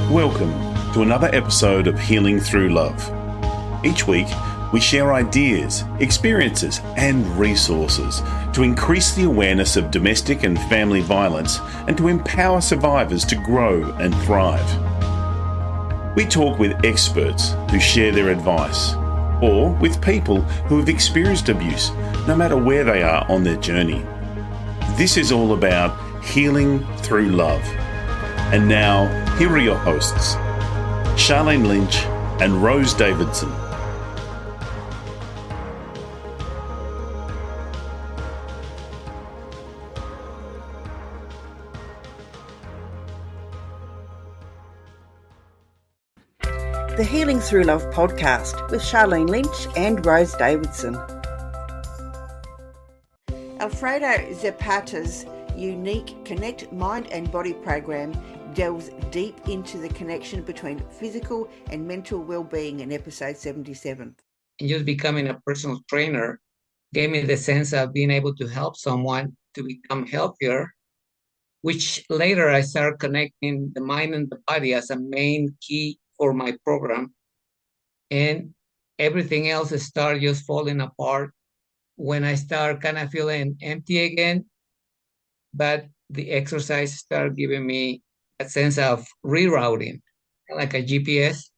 Welcome to another episode of Healing Through Love. Each week, we share ideas, experiences, and resources to increase the awareness of domestic and family violence and to empower survivors to grow and thrive. We talk with experts who share their advice, or with people who have experienced abuse, no matter where they are on their journey. This is all about healing through love. And now, here are your hosts, Sharlene Lynch and Rose Davidson. The Healing Through Love podcast with Sharlene Lynch and Rose Davidson. Alfredo Zapata's unique Connect Mind and Body program delves deep into the connection between physical and mental well-being in episode 77. And just becoming a personal trainer gave me the sense of being able to help someone to become healthier, which later I started connecting the mind and the body as a main key for my program. And everything else started just falling apart when I started kind of feeling empty again. But the exercise started giving me a sense of rerouting, like a GPS.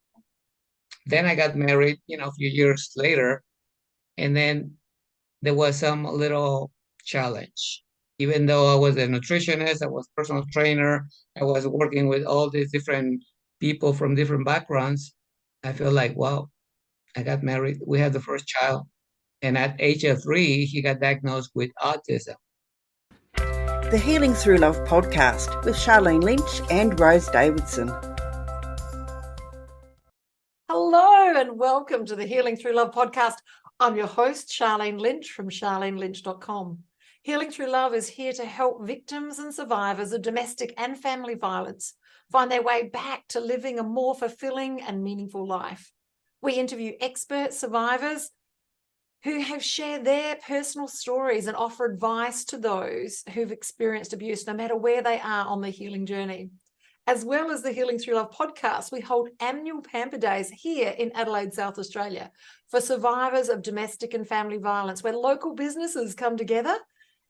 Then I got married, a few years later, and then there was some little challenge. Even though I was a nutritionist, I was a personal trainer, I was working with all these different people from different backgrounds, I feel like, wow, I got married. We had the first child. And at age of 3, he got diagnosed with autism. The Healing Through Love podcast with Sharlene Lynch and Rose Davidson. Hello and welcome to the Healing Through Love podcast. I'm your host, Sharlene Lynch from sharlenelynch.com. Healing Through Love is here to help victims and survivors of domestic and family violence find their way back to living a more fulfilling and meaningful life. We interview expert survivors who have shared their personal stories and offer advice to those who've experienced abuse, no matter where they are on their healing journey. As well as the Healing Through Love podcast, we hold annual Pamper Days here in Adelaide, South Australia, for survivors of domestic and family violence, where local businesses come together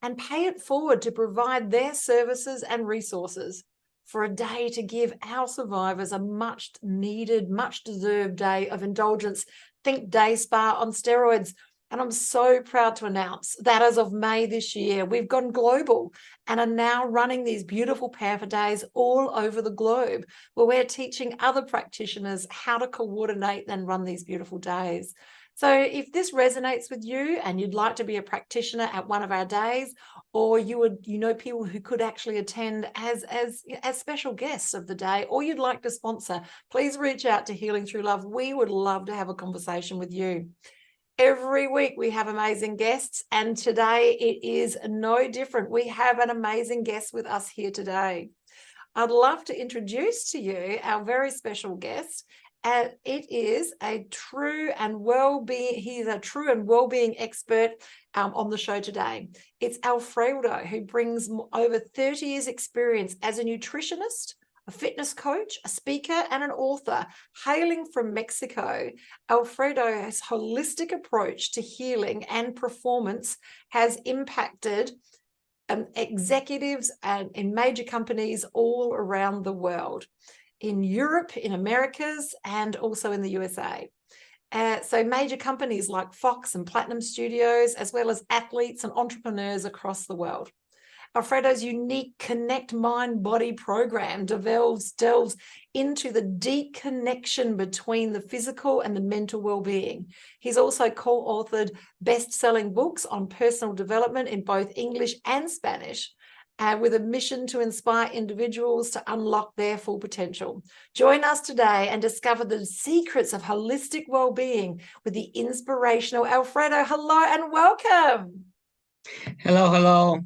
and pay it forward to provide their services and resources for a day to give our survivors a much needed, much deserved day of indulgence. Think day spa on steroids. And I'm so proud to announce that as of May this year, we've gone global and are now running these beautiful Pamper Days all over the globe, where we're teaching other practitioners how to coordinate and run these beautiful days. So if this resonates with you and you'd like to be a practitioner at one of our days, or you know people who could actually attend as special guests of the day, or you'd like to sponsor, please reach out to Healing Through Love. We would love to have a conversation with you. Every week we have amazing guests, and today it is no different. We have an amazing guest with us here today. I'd love to introduce to you our very special guest. It is a true and well-being. He's a true and well-being expert on the show today. It's Alfredo, who brings over 30 years experience as a nutritionist, a fitness coach, a speaker, and an author. Hailing from Mexico, Alfredo's holistic approach to healing and performance has impacted executives in major companies all around the world, in Europe, in Americas, and also in the USA. So major companies like Fox and Platinum Studios, as well as athletes and entrepreneurs across the world. Alfredo's unique Connect Mind Body program delves into the deep connection between the physical and the mental well-being. He's also co-authored best-selling books on personal development in both English and Spanish, with a mission to inspire individuals to unlock their full potential. Join us today and discover the secrets of holistic well-being with the inspirational Alfredo. Hello and welcome. Hello.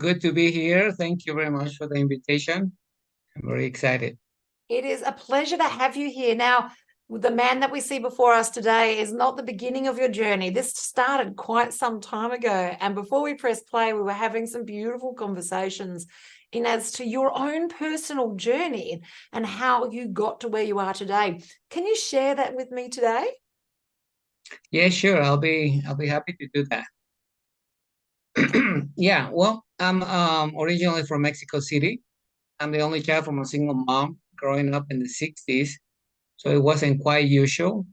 Good to be here. Thank you very much for the invitation. I'm very excited. It is a pleasure to have you here. Now, the man that we see before us today is not the beginning of your journey. This started quite some time ago. And before we pressed play, we were having some beautiful conversations in as to your own personal journey and how you got to where you are today. Can you share that with me today? Yeah, sure. I'll be happy to do that. Yeah, well, I'm originally from Mexico City. I'm the only child from a single mom growing up in the 60s. So it wasn't quite usual,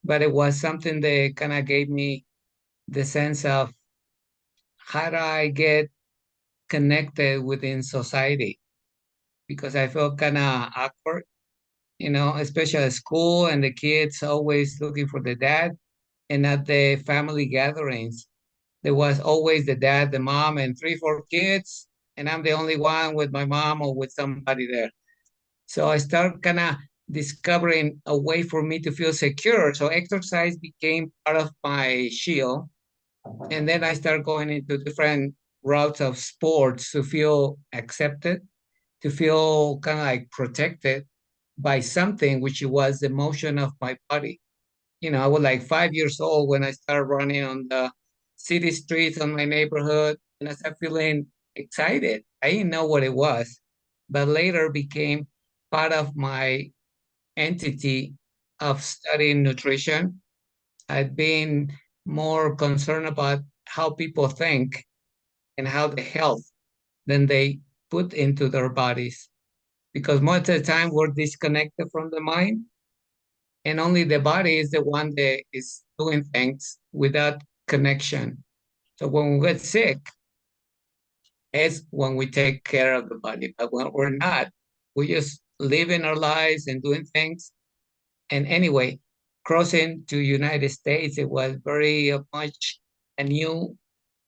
but it was something that kind of gave me the sense of how do I get connected within society, because I felt kind of awkward, especially at school and the kids always looking for the dad. And at the family gatherings, there was always the dad, the mom, and 3, 4 kids. And I'm the only one with my mom or with somebody there. So I started kind of discovering a way for me to feel secure. So exercise became part of my shield. And then I started going into different routes of sports to feel accepted, to feel kind of like protected by something, which was the motion of my body. I was like 5 years old when I started running on the city streets on my neighborhood, and I started feeling excited. I didn't know what it was, but later became part of my entity of studying nutrition. I've been more concerned about how people think and how the health than they put into their bodies. Because most of the time we're disconnected from the mind, and only the body is the one that is doing things without connection. So when we get sick, it's when we take care of the body. But when we're not, we just living our lives and doing things. And anyway, crossing to United States, it was very much a new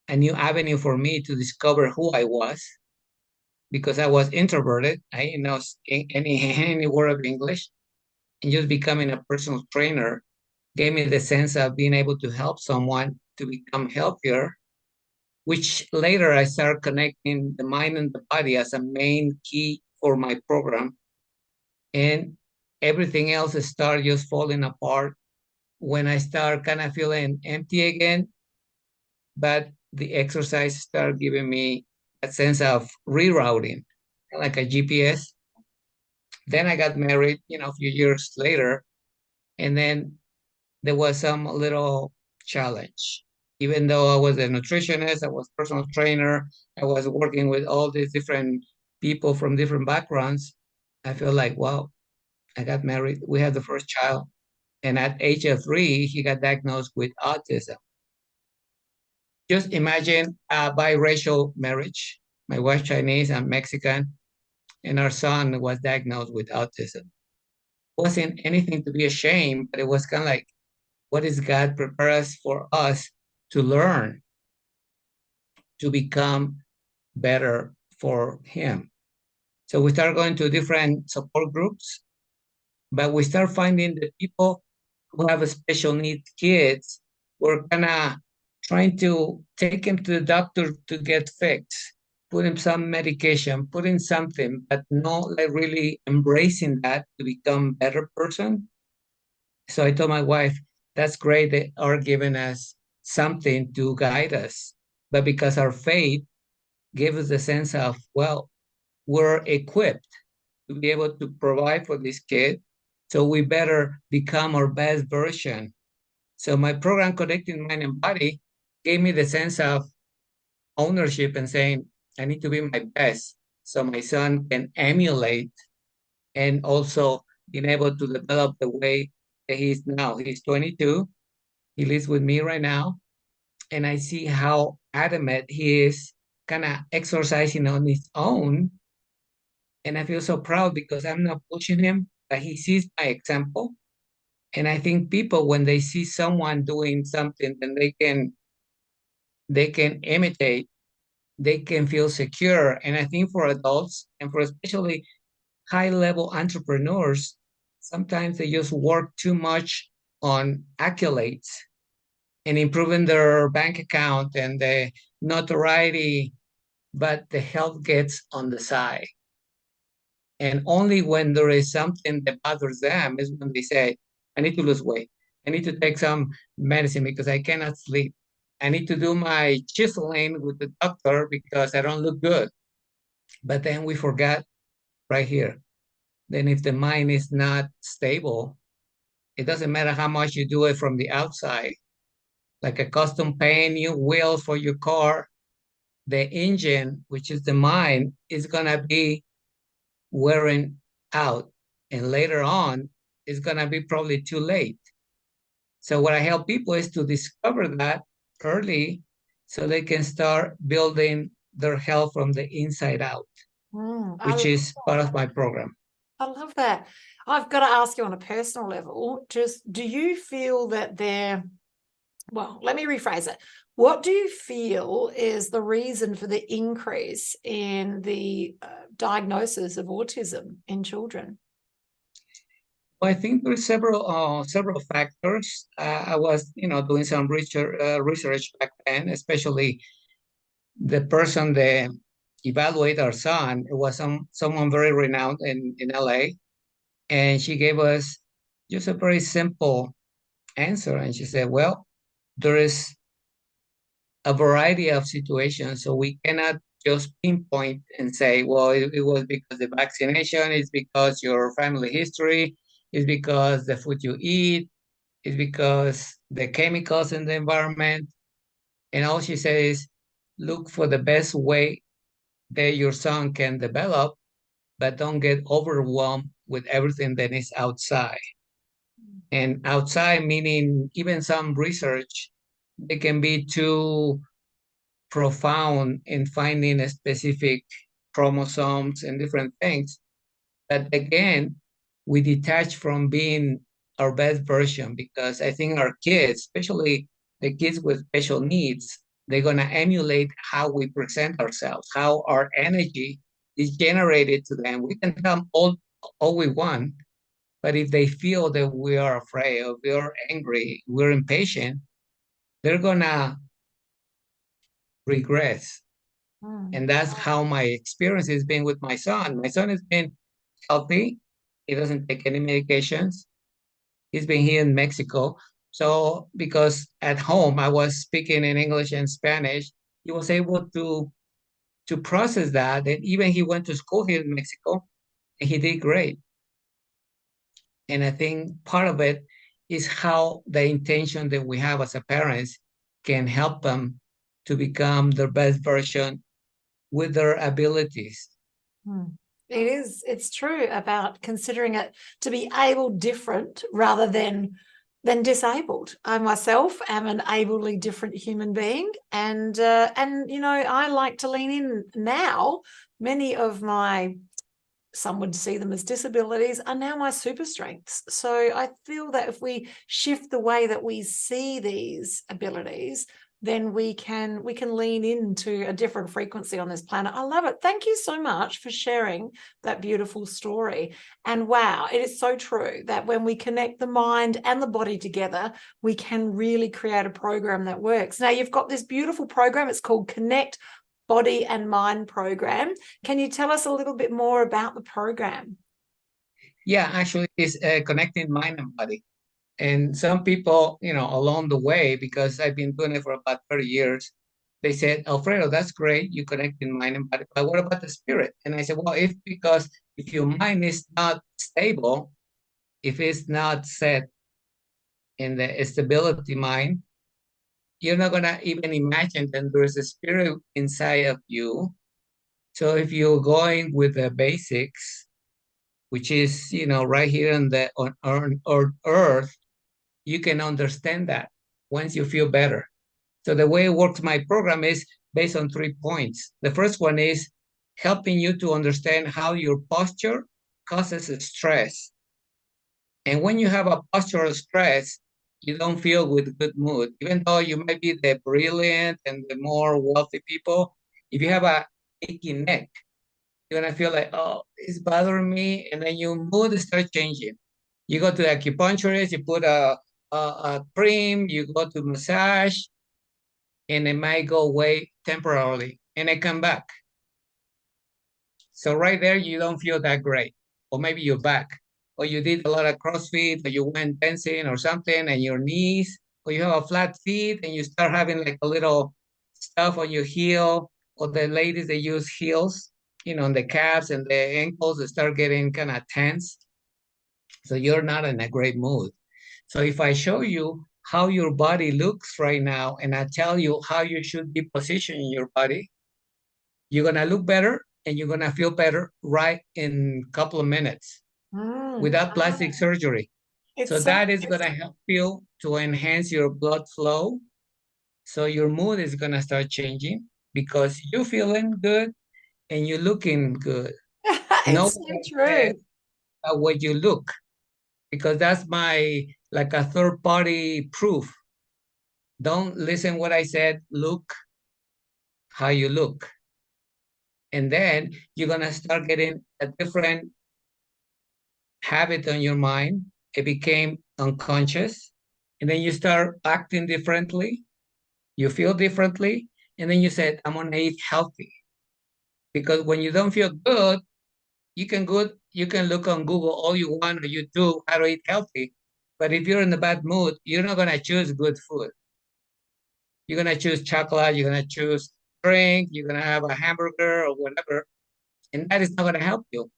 avenue for me to discover who I was, because I was introverted. I didn't know any word of English, and just becoming a personal trainer gave me the sense of being able to help someone to become healthier, which later I started connecting the mind and the body as a main key for my program. And everything else started just falling apart when I started kind of feeling empty again. But the exercise started giving me a sense of rerouting, like a GPS. Then I got married, a few years later, and then there was some little challenge. Even though I was a nutritionist, I was personal trainer, I was working with all these different people from different backgrounds, I feel like, wow, I got married. We had the first child. And at age of 3, he got diagnosed with autism. Just imagine a biracial marriage. My wife Chinese, I'm Mexican, and our son was diagnosed with autism. It wasn't anything to be ashamed, but it was kind of like, what is God prepare us for us to learn, to become better for him? So we start going to different support groups, but we start finding the people who have a special needs kids. We're kind of trying to take him to the doctor to get fixed, put him some medication, put in something, but not like really embracing that to become a better person. So I told my wife, that's great, they are giving us something to guide us. But because our faith gave us the sense of, well, we're equipped to be able to provide for this kid, so we better become our best version. So my program, Connecting Mind and Body, gave me the sense of ownership and saying, I need to be my best so my son can emulate, and also being able to develop the way that he is now. He's 22. He lives with me right now. And I see how adamant he is kind of exercising on his own. And I feel so proud because I'm not pushing him, but he sees my example. And I think people, when they see someone doing something, then they can imitate, they can feel secure. And I think for adults and for especially high-level entrepreneurs, sometimes they just work too much on accolades and improving their bank account and the notoriety, but the health gets on the side. And only when there is something that bothers them is when they say, I need to lose weight. I need to take some medicine because I cannot sleep. I need to do my chiseling with the doctor because I don't look good. But then we forgot right here. Then if the mind is not stable, it doesn't matter how much you do it from the outside, like a custom paint, new wheels for your car, the engine, which is the mind, is gonna be wearing out. And later on, it's gonna be probably too late. So what I help people is to discover that early so they can start building their health from the inside out, which is part of my program. I love that. I've got to ask you on a personal level, just do you feel that well, let me rephrase it. What do you feel is the reason for the increase in the diagnosis of autism in children? Well, I think there's several factors. I was, doing some research back then, especially the person that evaluated our son. It was someone very renowned in LA, and she gave us just a very simple answer. And she said, well, there is a variety of situations, so we cannot just pinpoint and say, well, it was because the vaccination, it's because your family history, it's because the food you eat, it's because the chemicals in the environment. And all she said is, look for the best way that your son can develop, but don't get overwhelmed with everything that is outside. And outside meaning even some research, they can be too profound in finding a specific chromosomes and different things. But again, we detach from being our best version, because I think our kids, especially the kids with special needs, they're going to emulate how we present ourselves, how our energy is generated to them. We can tell them all we want, but if they feel that we are afraid, or we are angry, we're impatient, they're going to regress. And that's how my experience has been with my son. My son has been healthy. He doesn't take any medications. He's been here in Mexico. So because at home I was speaking in English and Spanish, he was able to process that. And even he went to school here in Mexico and he did great. And I think part of it is how the intention that we have as a parents can help them to become their best version with their abilities. It's true about considering it to be able different rather than disabled. I myself am an ably different human being, and I like to lean in now. Many of my, some would see them as disabilities, are now my super strengths. So I feel that if we shift the way that we see these abilities, then we can lean into a different frequency on this planet. I love it. Thank you so much for sharing that beautiful story. And wow, it is so true that when we connect the mind and the body together, we can really create a program that works. Now, you've got this beautiful program. It's called Connect Body and Mind Program. Can you tell us a little bit more about the program? Yeah, actually, it's connecting mind and body. And some people, along the way, because I've been doing it for about 30 years, they said, Alfredo, that's great. You connecting mind and body, but what about the spirit? And I said, well, because if your mind is not stable, if it's not set in the stability mind, you're not going to even imagine that there's a spirit inside of you. So if you're going with the basics, which is, right here on earth, you can understand that once you feel better. So the way it works, my program is based on 3 points. The first one is helping you to understand how your posture causes stress. And when you have a postural stress, you don't feel with good mood. Even though you might be the brilliant and the more wealthy people, if you have a achy neck, you're gonna feel like, oh, it's bothering me. And then your mood starts changing. You go to the acupuncturist, you put a cream, you go to massage, and it might go away temporarily, and it come back. So right there, you don't feel that great. Or maybe your back, or you did a lot of CrossFit, or you went dancing or something, and your knees, or you have a flat feet, and you start having like a little stuff on your heel, or the ladies that use heels, on the calves and the ankles, they start getting kind of tense. So you're not in a great mood. So if I show you how your body looks right now, and I tell you how you should be positioning your body, you're gonna look better and you're gonna feel better right in a couple of minutes without plastic surgery. So that is gonna help you to enhance your blood flow. So your mood is gonna start changing because you're feeling good and you're looking good. No It's so true. what you look, because that's like a third party proof. Don't listen what I said, look how you look. And then you're gonna start getting a different habit on your mind. It became unconscious. And then you start acting differently. You feel differently. And then you said, I'm gonna eat healthy. Because when you don't feel good, you can look on Google all you want or YouTube how to eat healthy. But if you're in a bad mood, you're not gonna choose good food. You're gonna choose chocolate, you're gonna choose drink, you're gonna have a hamburger or whatever, and that is not gonna help you.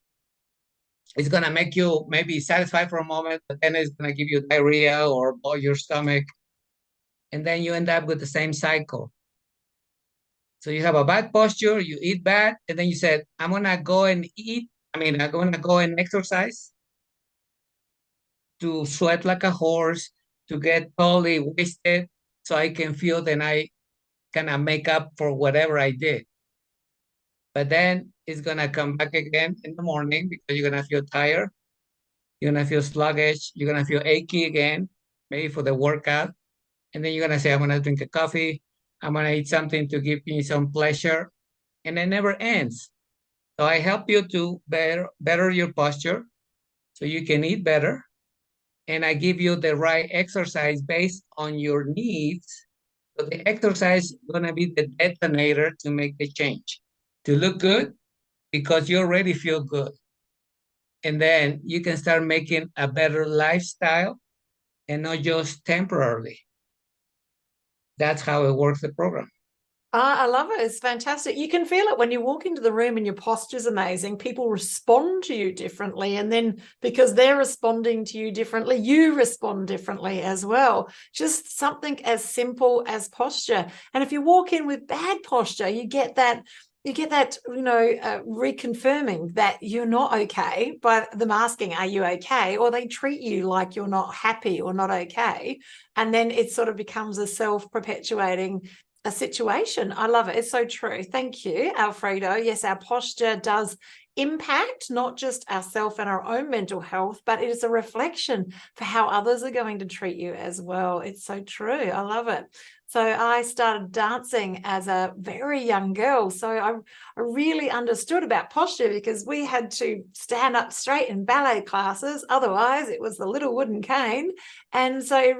It's gonna make you maybe satisfied for a moment, but then it's gonna give you diarrhea or blow your stomach, and then you end up with the same cycle. So you have a bad posture, you eat bad, and then you said, I'm gonna go and eat. I'm gonna go and exercise to sweat like a horse, to get totally wasted, so I can feel then I kind of make up for whatever I did. But then it's gonna come back again in the morning because you're gonna feel tired, you're gonna feel sluggish, you're gonna feel achy again, maybe for the workout. And then you're gonna say, I'm gonna drink a coffee, I'm gonna eat something to give me some pleasure, and it never ends. So I help you to better your posture so you can eat better. And I give you the right exercise based on your needs. So the exercise is gonna be the detonator to make the change, to look good because you already feel good. And then you can start making a better lifestyle and not just temporarily. That's how it works, the program. I love it. It's fantastic. You can feel it when you walk into the room and your posture's amazing. People respond to you differently. And then because they're responding to you differently, you respond differently as well. Just something as simple as posture. And if you walk in with bad posture, you get that reconfirming that you're not okay by them asking, are you okay? Or they treat you like you're not happy or not okay. And then it sort of becomes a self-perpetuating situation. I love it. It's so true. Thank you, Alfredo. Yes, our posture does impact not just ourselves and our own mental health, but it is a reflection for how others are going to treat you as well. It's so true. I love it. So I started dancing as a very young girl. So I really understood about posture because we had to stand up straight in ballet classes. Otherwise, it was the little wooden cane. And so it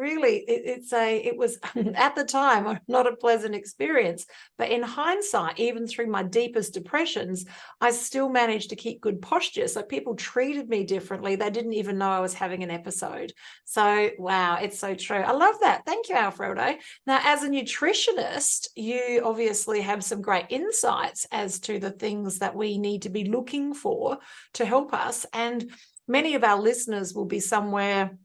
was at the time not a pleasant experience. But in hindsight, even through my deepest depressions, I still managed to keep good posture. So people treated me differently. They didn't even know I was having an episode. So, wow, it's so true. I love that. Thank you, Alfredo. Now, as a nutritionist, you obviously have some great insights as to the things that we need to be looking for to help us. And many of our listeners will be somewhere,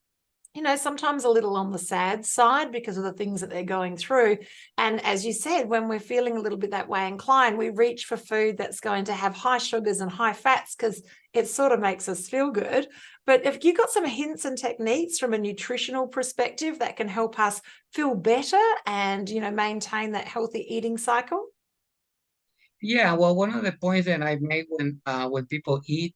sometimes a little on the sad side because of the things that they're going through. And as you said, when we're feeling a little bit that way inclined, we reach for food that's going to have high sugars and high fats because it sort of makes us feel good. But if you got some hints and techniques from a nutritional perspective that can help us feel better and, maintain that healthy eating cycle? Yeah, well, one of the points that I make when people eat,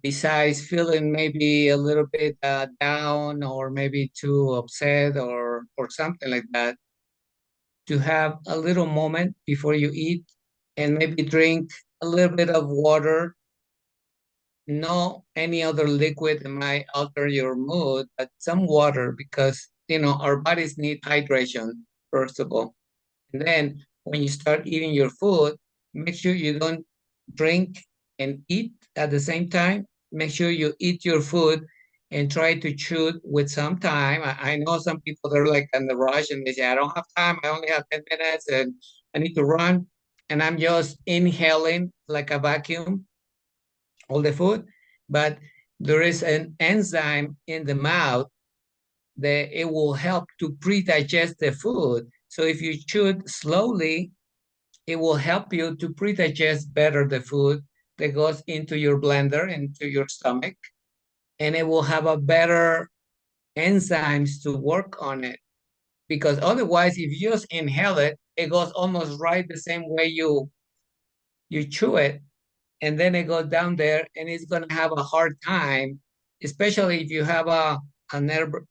besides feeling maybe a little bit down or maybe too upset or something like that, to have a little moment before you eat and maybe drink a little bit of water. No any other liquid that might alter your mood, but some water because, our bodies need hydration, first of all. And then when you start eating your food, make sure you don't drink and eat at the same time. Make sure you eat your food and try to chew with some time. I know some people, they're like in the rush and they say, I don't have time. I only have 10 minutes and I need to run. and I'm just inhaling like a vacuum all the food, but there is an enzyme in the mouth that it will help to pre-digest the food. So if you chew it slowly, it will help you to pre-digest better the food that goes into your blender, into your stomach, and it will have a better enzymes to work on it. Because otherwise, if you just inhale it, it goes almost right the same way you chew it, and then it goes down there, and it's gonna have a hard time, especially if you have a nervous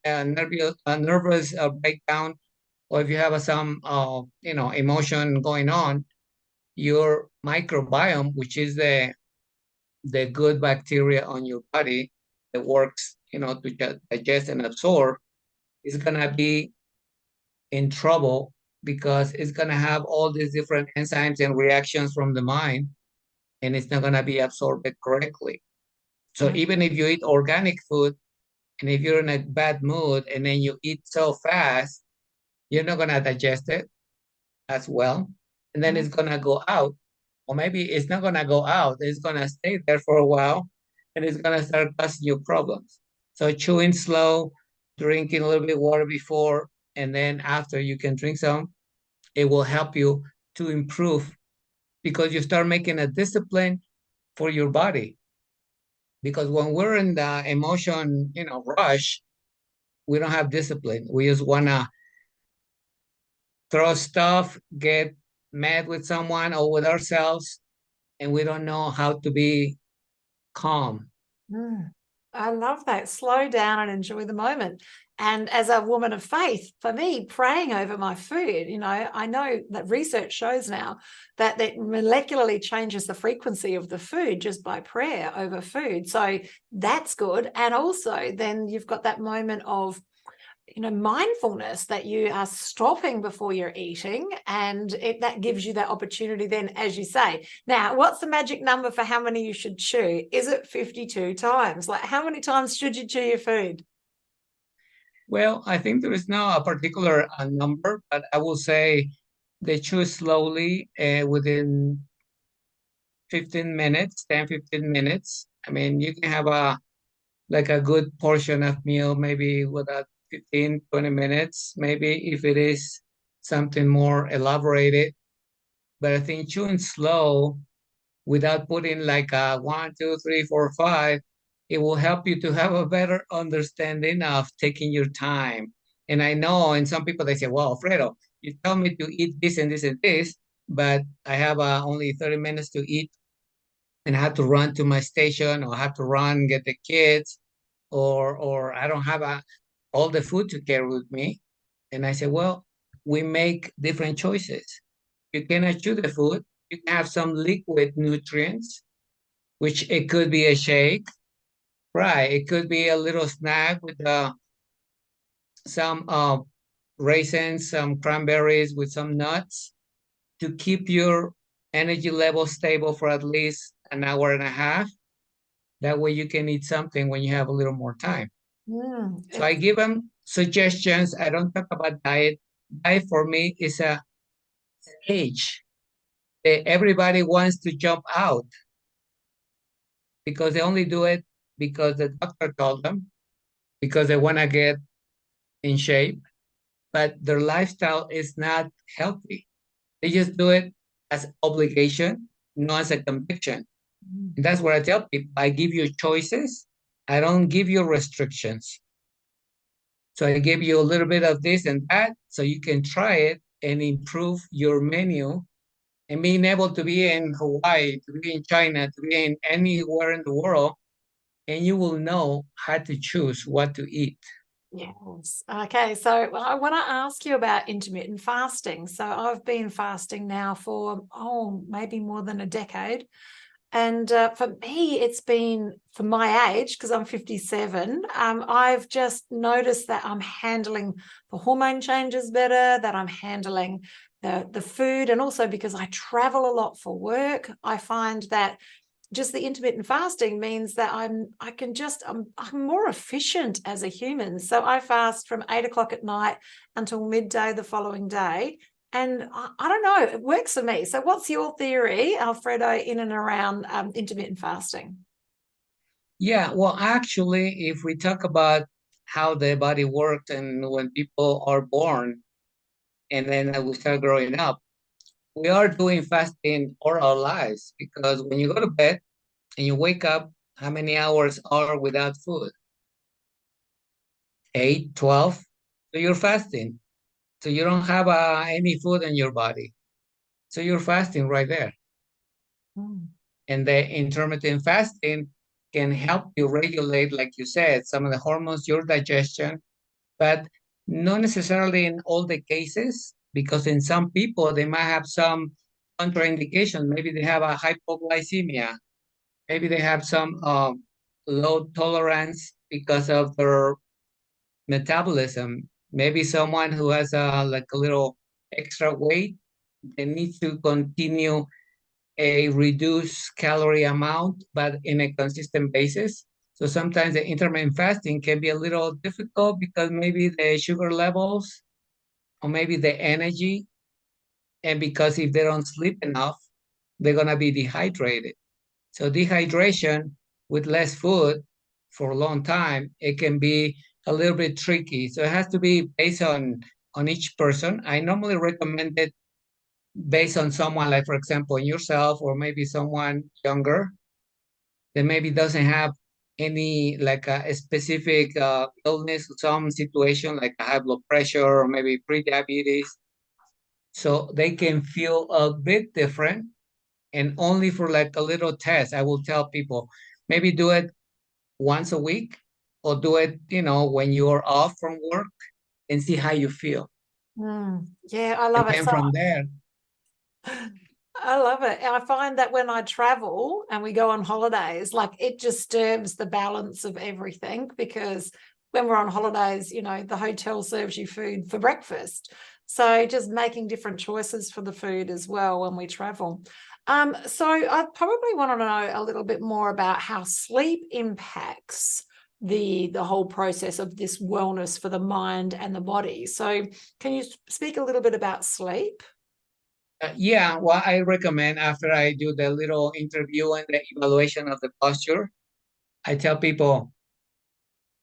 breakdown, or if you have some emotion going on. Your microbiome, which is the good bacteria on your body that works, to digest and absorb, is gonna be in trouble because it's gonna have all these different enzymes and reactions from the mind, and it's not gonna be absorbed correctly. So even if you eat organic food, and if you're in a bad mood and then you eat so fast, you're not gonna digest it as well, and then it's gonna go out. Or maybe it's not gonna go out, it's gonna stay there for a while, and it's gonna start causing you problems. So chewing slow, drinking a little bit of water before, and then after you can drink some, it will help you to improve, because you start making a discipline for your body. Because when we're in the emotion, rush, we don't have discipline. We just wanna throw stuff, get mad with someone or with ourselves, and we don't know how to be calm. I love that. Slow down and enjoy the moment. And as a woman of faith, for me, praying over my food, I know that research shows now that molecularly changes the frequency of the food just by prayer over food. So that's good. And also then you've got that moment of mindfulness, that you are stopping before you're eating, and that gives you that opportunity then, as you say. Now, what's the magic number for how many you should chew? Is it 52 times? Like, how many times should you chew your food? Well, I think there is no a particular number, but I will say they chew slowly within 15 minutes, 10, 15 minutes. I mean, you can have a good portion of meal, maybe without 15, 20 minutes, maybe if it is something more elaborated. But I think chewing slow without putting like a 1, 2, 3, 4, 5, it will help you to have a better understanding of taking your time. And I know, and some people, they say, well, Alfredo, you tell me to eat this and this and this, but I have only 30 minutes to eat, and I have to run to my station, or I have to run, get the kids, or I don't have all the food to carry with me. And I say, well, we make different choices. You cannot chew the food. You can have some liquid nutrients, which it could be a shake, right? It could be a little snack with some raisins, some cranberries with some nuts to keep your energy level stable for at least an hour and a half. That way you can eat something when you have a little more time. So I give them suggestions. I don't talk about diet. Diet for me is a cage. Everybody wants to jump out because they only do it because the doctor told them, because they want to get in shape, but their lifestyle is not healthy. They just do it as obligation, not as a conviction. And that's what I tell people. I give you choices. I don't give you restrictions. So I give you a little bit of this and that so you can try it and improve your menu. And being able to be in Hawaii, to be in China, to be in anywhere in the world, and you will know how to choose what to eat. Yes. Okay. So I want to ask you about intermittent fasting. So I've been fasting now for, maybe more than a decade. And for me, it's been, for my age, because I'm 57, I've just noticed that I'm handling the hormone changes better, that I'm handling the food, and also because I travel a lot for work, I find that just the intermittent fasting means that I'm more efficient as a human. So I fast from 8 o'clock at night until midday the following day. And I don't know, it works for me. So what's your theory, Alfredo, in and around intermittent fasting? Yeah, well, actually, if we talk about how the body works and when people are born and then we start growing up, we are doing fasting all our lives because when you go to bed and you wake up, how many hours are without food? 8, 12. So you're fasting. So you don't have any food in your body. So you're fasting right there. And the intermittent fasting can help you regulate, like you said, some of the hormones, your digestion, but not necessarily in all the cases, because in some people, they might have some contraindications. Maybe they have a hypoglycemia. Maybe they have some low tolerance because of their metabolism. Maybe someone who has like a little extra weight, they need to continue a reduced calorie amount, but in a consistent basis. So sometimes the intermittent fasting can be a little difficult because maybe the sugar levels or maybe the energy, and because if they don't sleep enough, they're gonna be dehydrated. So dehydration with less food for a long time, it can be a little bit tricky. So it has to be based on each person. I normally recommend it based on someone like, for example, yourself or maybe someone younger that maybe doesn't have any like a specific illness, some situation like high blood pressure or maybe pre-diabetes. So they can feel a bit different. And only for like a little test, I will tell people, maybe do it once a week or do it, when you're off from work and see how you feel. Yeah, I love And it. then So from there, I love it. I find that when I travel and we go on holidays, like it disturbs the balance of everything, because when we're on holidays, the hotel serves you food for breakfast. So just making different choices for the food as well when we travel. So I probably want to know a little bit more about how sleep impacts the whole process of this wellness for the mind and the body. So can you speak a little bit about sleep? yeah, well, I recommend after I do the little interview and the evaluation of the posture, I tell people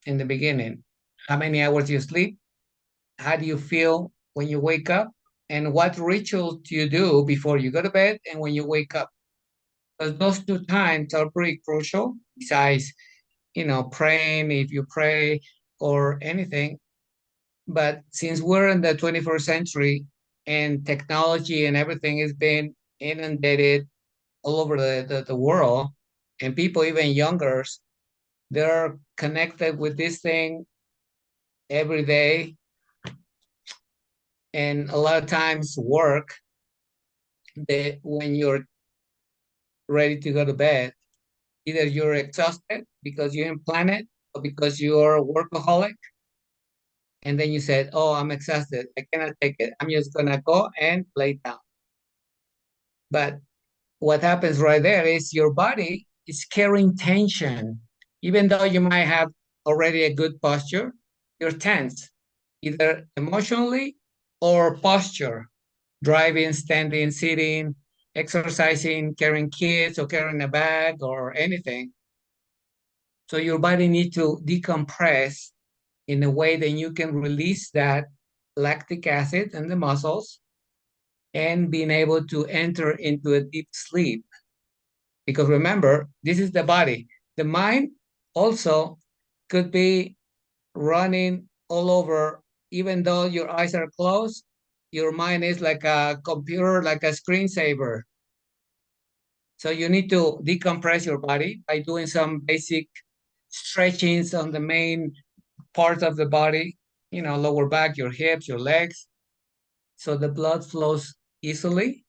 in the beginning, how many hours you sleep, how do you feel when you wake up, and what rituals do you do before you go to bed and when you wake up? Because those two times are pretty crucial, besides, praying if you pray or anything. But since we're in the 21st century and technology and everything is being inundated all over the world, and people even younger, they're connected with this thing every day. And a lot of times work, when you're ready to go to bed, either you're exhausted because you didn't plan it or because you're a workaholic. And then you said, oh, I'm exhausted. I cannot take it. I'm just going to go and lay down. But what happens right there is your body is carrying tension. Even though you might have already a good posture, you're tense, either emotionally or posture, driving, standing, sitting, exercising, carrying kids or carrying a bag or anything. So your body needs to decompress in a way that you can release that lactic acid in the muscles and being able to enter into a deep sleep. Because remember, this is the body. The mind also could be running all over, even though your eyes are closed, your mind is like a computer, like a screensaver. So you need to decompress your body by doing some basic stretchings on the main parts of the body, lower back, your hips, your legs, so the blood flows easily.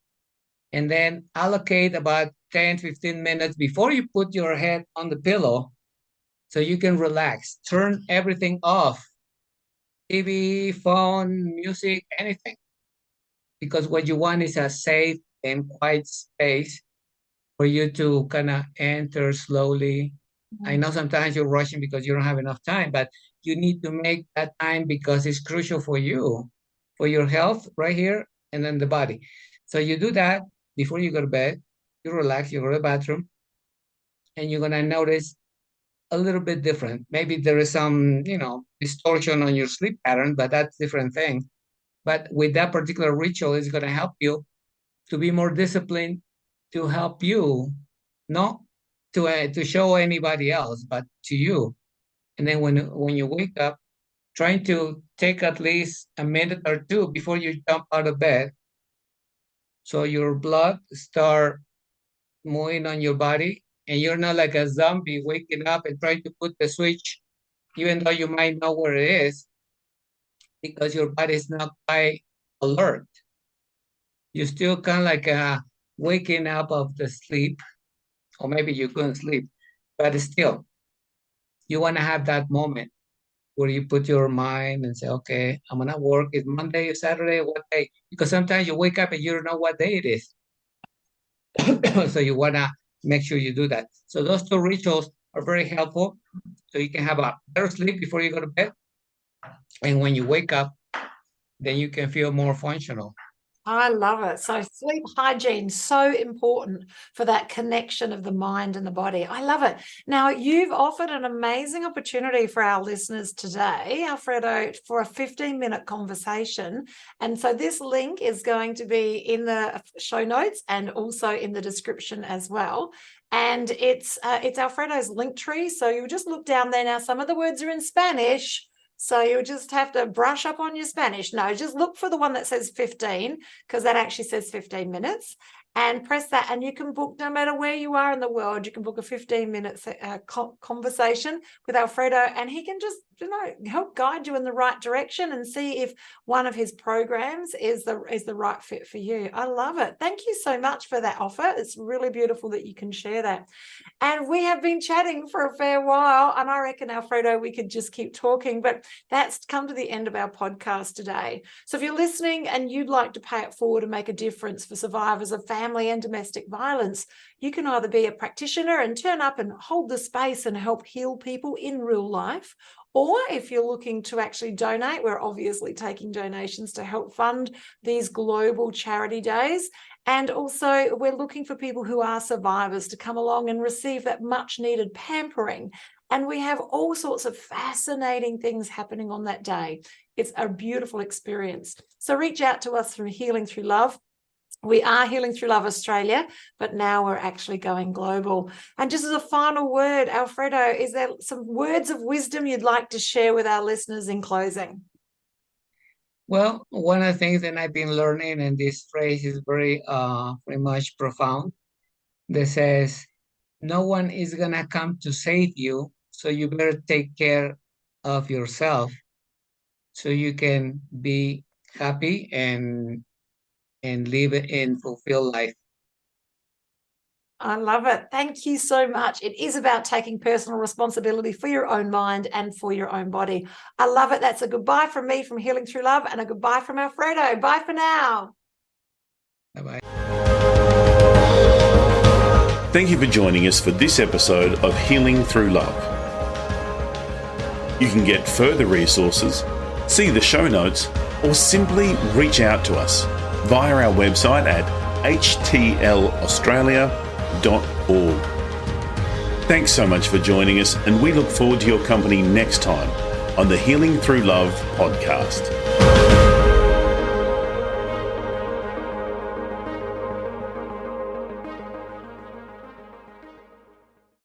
And then allocate about 10, 15 minutes before you put your head on the pillow so you can relax. Turn everything off, TV, phone, music, anything. Because what you want is a safe and quiet space for you to kind of enter slowly. I know sometimes you're rushing because you don't have enough time, but you need to make that time because it's crucial for you, for your health right here and then the body. So you do that before you go to bed, you relax, you go to the bathroom, and you're gonna notice a little bit different. Maybe there is some, distortion on your sleep pattern, but that's a different thing. But with that particular ritual, it's gonna help you to be more disciplined, to help you, not to show anybody else, but to you. And then when you wake up, trying to take at least a minute or two before you jump out of bed, so your blood start moving on your body, and you're not like a zombie waking up and trying to put the switch, even though you might know where it is, because your body is not quite alert. You're still kind of like waking up of the sleep, or maybe you couldn't sleep, but still, you want to have that moment where you put your mind and say, okay, I'm gonna work. It's Monday or Saturday, what day? Because sometimes you wake up and you don't know what day it is. So you wanna make sure you do that. So those two rituals are very helpful. So you can have a better sleep before you go to bed. And when you wake up, then you can feel more functional. I love it. So sleep hygiene, so important for that connection of the mind and the body. I love it. Now, you've offered an amazing opportunity for our listeners today, Alfredo, for a 15-minute conversation. And so this link is going to be in the show notes and also in the description as well. And it's Alfredo's link tree. So you just look down there. Now, some of the words are in Spanish, so you'll just have to brush up on your Spanish. No, just look for the one that says 15, because that actually says 15 minutes, and press that. And you can book, no matter where you are in the world, you can book a 15-minute conversation with Alfredo, and he can just, help guide you in the right direction and see if one of his programs is the right fit for you. I love it. Thank you so much for that offer. It's really beautiful that you can share that. And we have been chatting for a fair while, and I reckon, Alfredo, we could just keep talking, but that's come to the end of our podcast today. So if you're listening and you'd like to pay it forward and make a difference for survivors of family and domestic violence, you can either be a practitioner and turn up and hold the space and help heal people in real life, or if you're looking to actually donate, we're obviously taking donations to help fund these global charity days. And also we're looking for people who are survivors to come along and receive that much needed pampering. And we have all sorts of fascinating things happening on that day. It's a beautiful experience. So reach out to us through Healing Through Love. We are Healing Through Love Australia, but now we're actually going global. And just as a final word, Alfredo, is there some words of wisdom you'd like to share with our listeners in closing? Well, one of the things that I've been learning, and this phrase is very much profound, that says, no one is gonna come to save you, so you better take care of yourself so you can be happy and live and fulfill life. I love it. Thank you so much. It is about taking personal responsibility for your own mind and for your own body. I love it. That's a goodbye from me from Healing Through Love, and a goodbye from Alfredo. Bye for now. Bye-bye. Thank you for joining us for this episode of Healing Through Love. You can get further resources, see the show notes, or simply reach out to us via our website at htlaustralia.org. Thanks so much for joining us, and we look forward to your company next time on the Healing Through Love podcast.